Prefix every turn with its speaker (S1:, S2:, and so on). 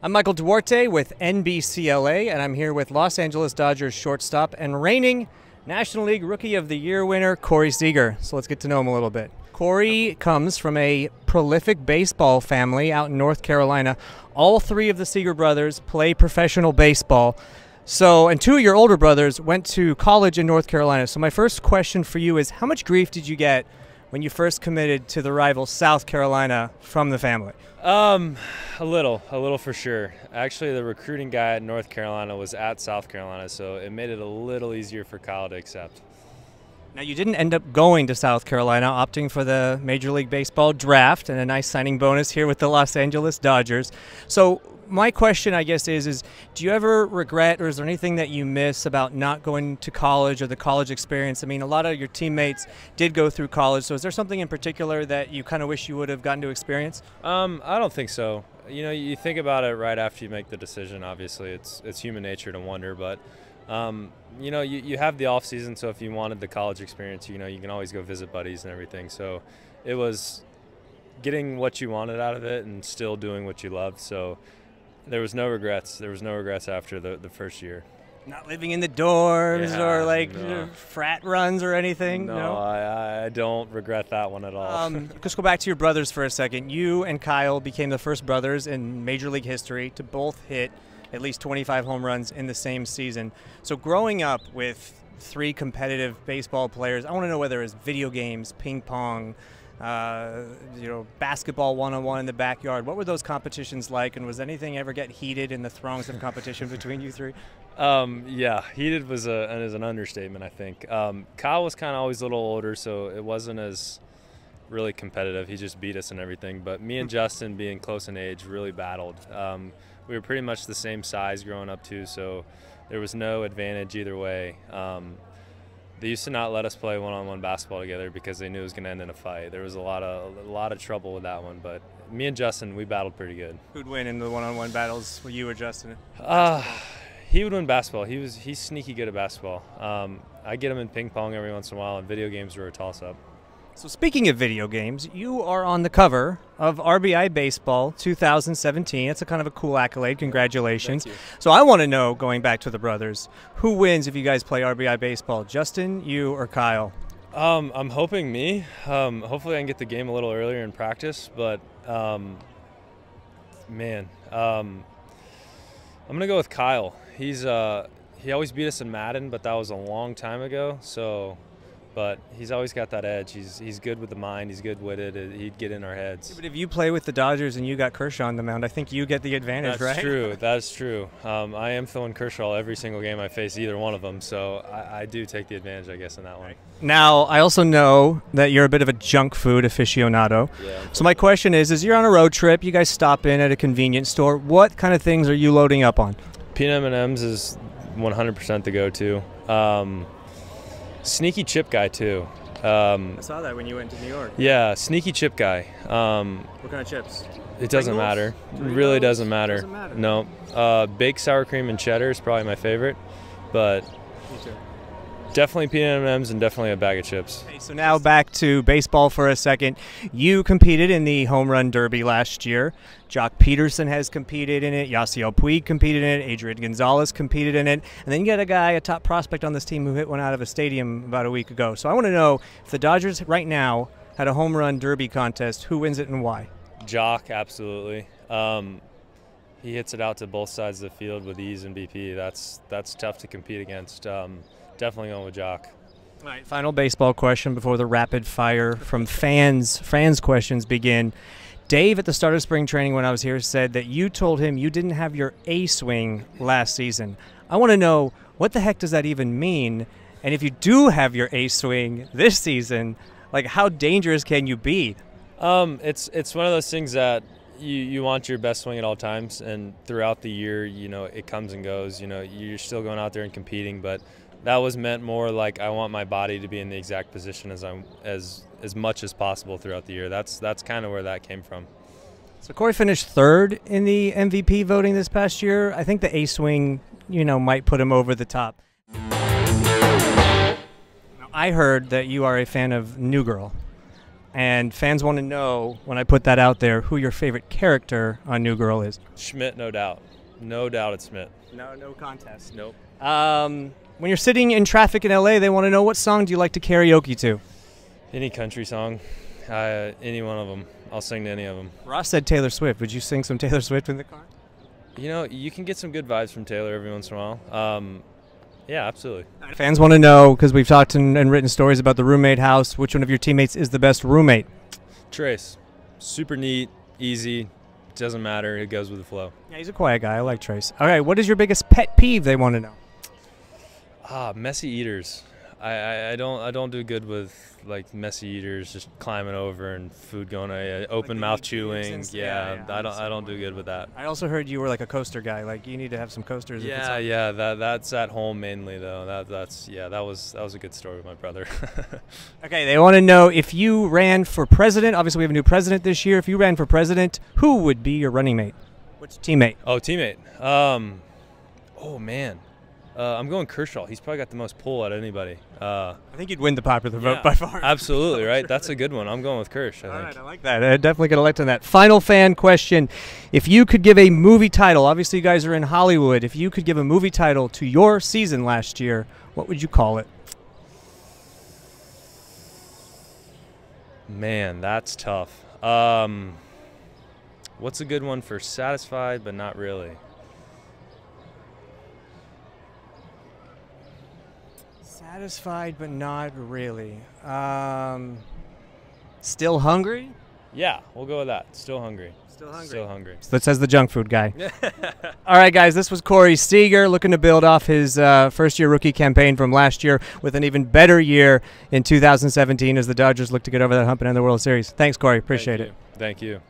S1: I'm Michael Duarte with NBCLA, and I'm here with Los Angeles Dodgers shortstop and reigning National League Rookie of the Year winner, Corey Seager. So let's get to know him a little bit. Corey comes from a prolific baseball family out in North Carolina. All three of the Seager brothers play professional baseball. And two of your older brothers went to college in North Carolina. So my first question for you is, how much grief did you get when you first committed to the rival South Carolina from the family?
S2: A little for sure. Actually, the recruiting guy at North Carolina was at South Carolina, so it made it a little easier for Kyle to accept.
S1: Now, you didn't end up going to South Carolina, opting for the Major League Baseball draft and a nice signing bonus here with the Los Angeles Dodgers. So my question, I guess, is do you ever regret, or is there anything that you miss about not going to college or the college experience? I mean, a lot of your teammates did go through college, so is there something in particular that you kind of wish you would have gotten to experience?
S2: I don't think so. You know, you think about it right after you make the decision. Obviously, it's human nature to wonder, but you know, you have the off season, so if you wanted the college experience, you know, you can always go visit buddies and everything. So it was getting what you wanted out of it and still doing what you loved. So there was no regrets. There was no regrets after the first year. Not
S1: living in the dorms or like frat runs or anything?
S2: No, I don't regret that one at all.
S1: Let's go back to your brothers for a second. You and Kyle became the first brothers in Major League history to both hit at least 25 home runs in the same season. So growing up with three competitive baseball players, I want to know whether it's video games, ping pong, you know, basketball one-on-one in the backyard. What were those competitions like, and was anything ever get heated in the throngs of competition between you three?
S2: Yeah, heated is an understatement, I think. Kyle was kind of always a little older, so it wasn't as really competitive. He just beat us and everything. But me and Justin, being close in age, really battled. We were pretty much the same size growing up too, so there was no advantage either way. They used to not let us play one-on-one basketball together because they knew it was going to end in a fight. There was a lot of trouble with that one, but me and Justin, we battled pretty good.
S1: Who'd win in the one-on-one battles? Were you or Justin?
S2: He would win basketball. He's sneaky good at basketball. I get him in ping pong every once in a while, and video games were a toss-up.
S1: So speaking of video games, you are on the cover of Rbi Baseball 2017. It's a kind of a cool accolade. Congratulations.
S2: Thank you.
S1: So I want to know, going back to the brothers, who wins if you guys play Rbi Baseball? Justin, you, or Kyle?
S2: I'm hoping me. Hopefully I can get the game a little earlier in practice, but man, I'm going to go with Kyle. He always beat us in Madden, but that was a long time ago, but he's always got that edge. He's good with the mind. He's good-witted. He'd get in our heads.
S1: Yeah, but if you play with the Dodgers and you got Kershaw on the mound, I think you get the advantage, right?
S2: That's true. That's true. I am throwing Kershaw every single game I face either one of them, so I do take the advantage, I guess, in that one.
S1: Now, I also know that you're a bit of a junk food aficionado. Yeah. So my question is you're on a road trip, you guys stop in at a convenience store. What kind of things are you loading up on?
S2: Peanut M&Ms is 100% the go-to. Sneaky chip guy too.
S1: I saw that when you went to New York.
S2: Yeah, sneaky chip guy.
S1: What kind of chips?
S2: It doesn't matter. It really doesn't matter. No. Baked sour cream and cheddar is probably my favorite, but definitely peanut M&Ms and definitely a bag of chips.
S1: Okay, so now back to baseball for a second. You competed in the home run derby last year. Jock Peterson has competed in it. Yasiel Puig competed in it. Adrian Gonzalez competed in it. And then you got a guy, a top prospect on this team, who hit one out of a stadium about a week ago. So I want to know, if the Dodgers right now had a home run derby contest, who wins it and why?
S2: Jock, absolutely. He hits it out to both sides of the field with ease and BP. That's tough to compete against. Definitely going with Jock.
S1: All right, final baseball question before the rapid fire from fans questions begin. Dave, at the start of spring training when I was here, said that you told him you didn't have your A swing last season. I want to know, what the heck does that even mean? And if you do have your A swing this season, like, how dangerous can you be?
S2: It's one of those things that you want your best swing at all times, and throughout the year, you know, it comes and goes. You know, you're still going out there and competing, but that was meant more like I want my body to be in the exact position as much as possible throughout the year. That's kind of where that came from.
S1: So Corey finished third in the MVP voting this past year. I think the A swing, you know, might put him over the top. Now, I heard that you are a fan of New Girl. and fans want to know, when I put that out there, who your favorite character on New Girl is.
S2: Schmidt, no doubt. No doubt it's Schmidt.
S1: No contest.
S2: Nope.
S1: When you're sitting in traffic in LA, they want to know, what song do you like to karaoke to?
S2: Any country song. Any one of them. I'll sing to any of them.
S1: Ross said Taylor Swift. Would you sing some Taylor Swift in the car?
S2: You know, you can get some good vibes from Taylor every once in a while. Yeah, absolutely.
S1: Fans want to know, because we've talked and written stories about the roommate house, which one of your teammates is the best roommate?
S2: Trace. Super neat, easy, doesn't matter. It goes with the flow.
S1: Yeah, he's a quiet guy. I like Trace. All right, what is your biggest pet peeve they want to know?
S2: Messy eaters. I don't do good with like messy eaters, just climbing over and food going open mouth chewing. Yeah, I don't do good with that.
S1: I also heard you were like a coaster guy. Like you need to have some coasters.
S2: Yeah. That's at home mainly though. That was a good story with my brother.
S1: Okay, they want to know, if you ran for president. Obviously, we have a new president this year. If you ran for president, who would be your running mate? Which teammate?
S2: Oh, teammate. Oh man. I'm going Kershaw. He's probably got the most pull out of anybody.
S1: I think you'd win the popular vote by far.
S2: Absolutely, right? That's a good one. I'm going with Kirsch, I think.
S1: All right, I like that. I definitely get elected on that. Final fan question. If you could give a movie title, obviously you guys are in Hollywood. If you could give a movie title to your season last year, what would you call it?
S2: Man, that's tough. What's a good one for satisfied but not really?
S1: Satisfied but not really. Still hungry?
S2: Yeah, we'll go with that. Still hungry.
S1: Still hungry.
S2: Still hungry.
S1: So that says the junk food guy. All right, guys, this was Corey Seager looking to build off his first-year rookie campaign from last year with an even better year in 2017 as the Dodgers look to get over that hump and end the World Series. Thanks, Corey. Appreciate it.
S2: Thank you.